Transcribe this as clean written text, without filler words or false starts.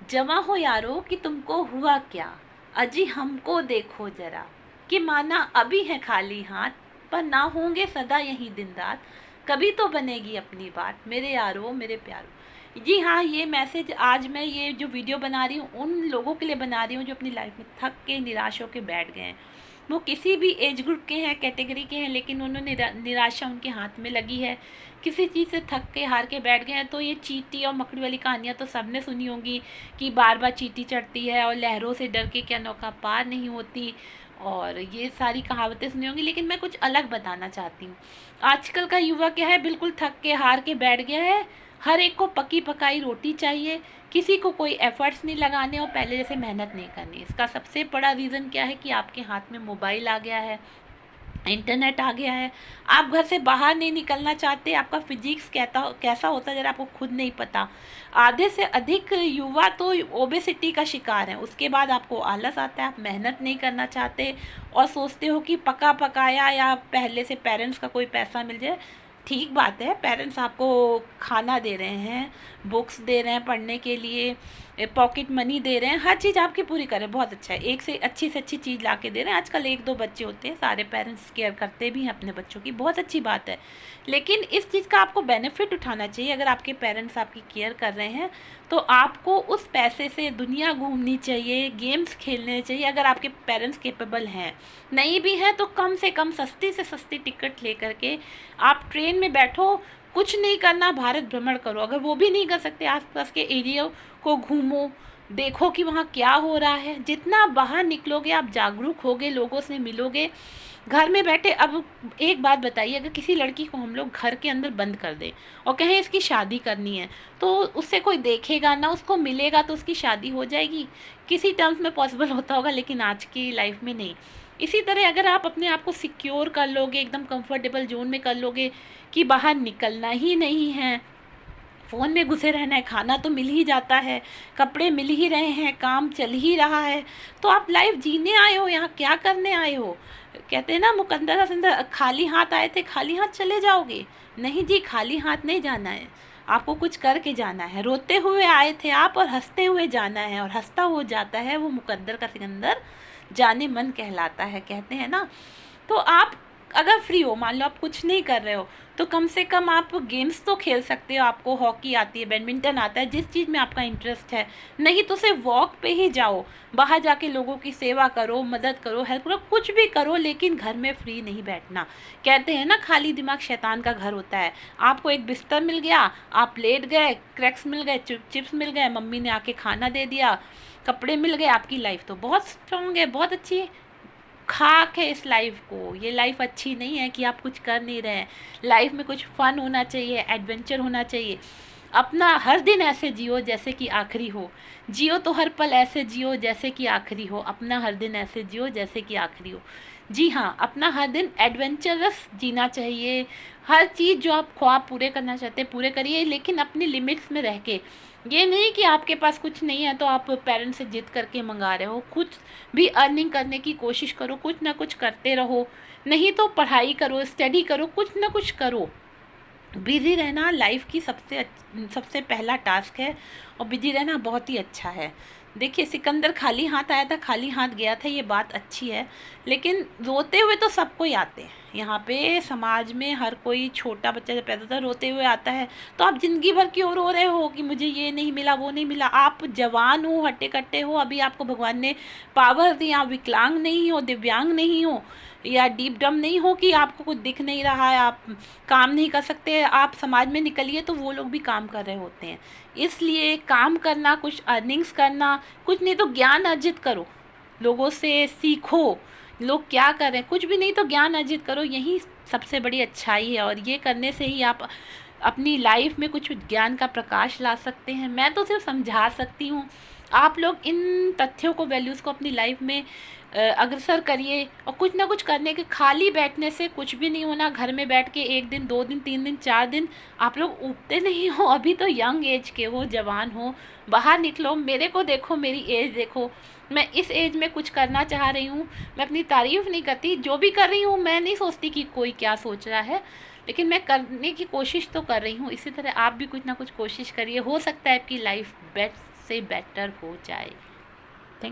जवां हो यारो कि तुमको हुआ क्या, अजी हमको देखो जरा, कि माना अभी है खाली हाथ, पर ना होंगे सदा यही दिन रात, कभी तो बनेगी अपनी बात, मेरे यारो मेरे प्यारो। जी हाँ, ये मैसेज आज मैं ये जो वीडियो बना रही हूँ उन लोगों के लिए बना रही हूँ जो अपनी लाइफ में थक के निराश होकर बैठ गए हैं। वो किसी भी एज ग्रुप के हैं, कैटेगरी के हैं, लेकिन उन्होंने निराशा उनके हाथ में लगी है, किसी चीज़ से थक के हार के बैठ गए हैं। तो ये चींटी और मकड़ी वाली कहानियाँ तो सबने सुनी होंगी कि बार बार चींटी चढ़ती है और लहरों से डर के क्या नौका पार नहीं होती, और ये सारी कहावतें सुनी होंगी। लेकिन मैं कुछ अलग बताना चाहती हूँ। आजकल का युवा क्या है, बिल्कुल थक के हार के बैठ गया है। हर एक को पकी पकाई रोटी चाहिए, किसी को कोई एफर्ट्स नहीं लगाने और पहले जैसे मेहनत नहीं करनी। इसका सबसे बड़ा रीज़न क्या है कि आपके हाथ में मोबाइल आ गया है, इंटरनेट आ गया है। आप घर से बाहर नहीं निकलना चाहते। आपका फिजिक्स कैसा होता है जरा आपको खुद नहीं पता। आधे से अधिक युवा तो ओबेसिटी का शिकार है। उसके बाद आपको आलस आता है, आप मेहनत नहीं करना चाहते और सोचते हो कि पका पकाया या पहले से पेरेंट्स का कोई पैसा मिल जाए। ठीक बात है, पेरेंट्स आपको खाना दे रहे हैं, बुक्स दे रहे हैं पढ़ने के लिए, पॉकेट मनी दे रहे हैं, हर चीज़ आपकी पूरी करें, बहुत अच्छा है। एक से अच्छी चीज़ ला के दे रहे हैं। आजकल एक दो बच्चे होते हैं, सारे पेरेंट्स केयर करते भी हैं अपने बच्चों की, बहुत अच्छी बात है। लेकिन इस चीज़ का आपको बेनिफिट उठाना चाहिए। अगर आपके पेरेंट्स आपकी केयर कर रहे हैं तो आपको उस पैसे से दुनिया घूमनी चाहिए, गेम्स खेलने चाहिए अगर आपके पेरेंट्स कैपेबल हैं। नहीं भी हैं तो कम से कम सस्ती से सस्ती टिकट ले करके आप ट्रेन में बैठो, कुछ नहीं करना, भारत भ्रमण करो। अगर वो भी नहीं कर सकते, आसपास के एरिया को घूमो, देखो कि वहाँ क्या हो रहा है। जितना बाहर निकलोगे आप जागरूक होगे, लोगों से मिलोगे। घर में बैठे, अब एक बात बताइए, अगर किसी लड़की को हम लोग घर के अंदर बंद कर दें और कहें इसकी शादी करनी है, तो उससे कोई देखेगा ना, उसको मिलेगा तो उसकी शादी हो जाएगी? किसी टर्म्स में पॉसिबल होता होगा, लेकिन आज की लाइफ में नहीं। इसी तरह अगर आप अपने आप को सिक्योर कर लोगे, एकदम कंफर्टेबल जोन में कर लोगे कि बाहर निकलना ही नहीं है, फ़ोन में घुसे रहना है, खाना तो मिल ही जाता है, कपड़े मिल ही रहे हैं, काम चल ही रहा है, तो आप लाइफ जीने आए हो, यहाँ क्या करने आए हो? कहते हैं ना, मुकद्दर हसन, खाली हाथ आए थे खाली हाथ चले जाओगे? नहीं जी, खाली हाथ नहीं जाना है, आपको कुछ करके जाना है। रोते हुए आए थे आप और हंसते हुए जाना है, और हंसता हो जाता है वो मुकद्दर का सिकंदर जाने मन कहलाता है, कहते हैं ना। तो आप अगर फ्री हो, मान लो आप कुछ नहीं कर रहे हो, तो कम से कम आप गेम्स तो खेल सकते हो। आपको हॉकी आती है, बैडमिंटन आता है, जिस चीज़ में आपका इंटरेस्ट है। नहीं तो सिर्फ वॉक पे ही जाओ, बाहर जाके लोगों की सेवा करो, मदद करो, हेल्प करो, कुछ भी करो, लेकिन घर में फ्री नहीं बैठना। कहते हैं ना, खाली दिमाग शैतान का घर होता है। आपको एक बिस्तर मिल गया, आप लेट गए, क्रैक्स मिल गए, चिप्स मिल गए, मम्मी ने आके खाना दे दिया, कपड़े मिल गए, आपकी लाइफ तो बहुत स्ट्रांग है, बहुत अच्छी है। खाक है इस लाइफ को। ये लाइफ अच्छी नहीं है कि आप कुछ कर नहीं रहे हैं। लाइफ में कुछ फन होना चाहिए, एडवेंचर होना चाहिए। अपना हर दिन ऐसे जियो जैसे कि आखिरी हो। जियो तो हर पल ऐसे जियो जैसे कि आखिरी हो। अपना हर दिन ऐसे जियो जैसे कि आखिरी हो। जी हाँ, अपना हर दिन एडवेंचरस जीना चाहिए। हर चीज़ जो आप ख्वाब पूरे करना चाहते हैं पूरे करिए, लेकिन अपनी लिमिट्स में रह के। ये नहीं कि आपके पास कुछ नहीं है तो आप पेरेंट्स से जिद करके मंगा रहे हो। कुछ भी अर्निंग करने की कोशिश करो, कुछ ना कुछ करते रहो। नहीं तो पढ़ाई करो, स्टडी करो, कुछ ना कुछ करो। बिज़ी रहना लाइफ की सबसे पहला टास्क है, और बिज़ी रहना बहुत ही अच्छा है। देखिए, सिकंदर खाली हाथ आया था, खाली हाथ गया था, ये बात अच्छी है, लेकिन रोते हुए तो सबको ही आते हैं। यहाँ पे समाज में हर कोई छोटा बच्चा जब पैदा होता है रोते हुए आता है। तो आप ज़िंदगी भर क्यों रो रहे हो कि मुझे ये नहीं मिला, वो नहीं मिला? आप जवान हो, हट्टे कट्टे हो, अभी आपको भगवान ने पावर दी, आप विकलांग नहीं हो, दिव्यांग नहीं हो, या डीप डम नहीं हो कि आपको कुछ दिख नहीं रहा है, आप काम नहीं कर सकते। आप समाज में निकलिए तो वो लोग भी काम कर रहे होते हैं। इसलिए काम करना, कुछ अर्निंग्स करना, कुछ नहीं तो ज्ञान अर्जित करो, लोगों से सीखो लोग क्या कर रहे हैं। कुछ भी नहीं तो ज्ञान अर्जित करो, यही सबसे बड़ी अच्छाई है, और ये करने से ही आप अपनी लाइफ में कुछ ज्ञान का प्रकाश ला सकते हैं। मैं तो सिर्फ समझा सकती हूँ। आप लोग इन तथ्यों को, वैल्यूज़ को अपनी लाइफ में अग्रसर करिए, और कुछ ना कुछ करने के। खाली बैठने से कुछ भी नहीं होना। घर में बैठ के 1 दिन, 2 दिन, 3 दिन, 4 दिन आप लोग उगते नहीं हो। अभी तो यंग एज के हो, जवान हो, बाहर निकलो। मेरे को देखो, मेरी एज देखो, मैं इस एज में कुछ करना चाह रही हूँ। मैं अपनी तारीफ़ नहीं करती, जो भी कर रही हूँ मैं नहीं सोचती कि कोई क्या सोच रहा है, लेकिन मैं करने की कोशिश तो कर रही हूँ। इसी तरह आप भी कुछ ना कुछ कोशिश करिए, हो सकता है आपकी लाइफ बेस्ट से बेटर हो जाए।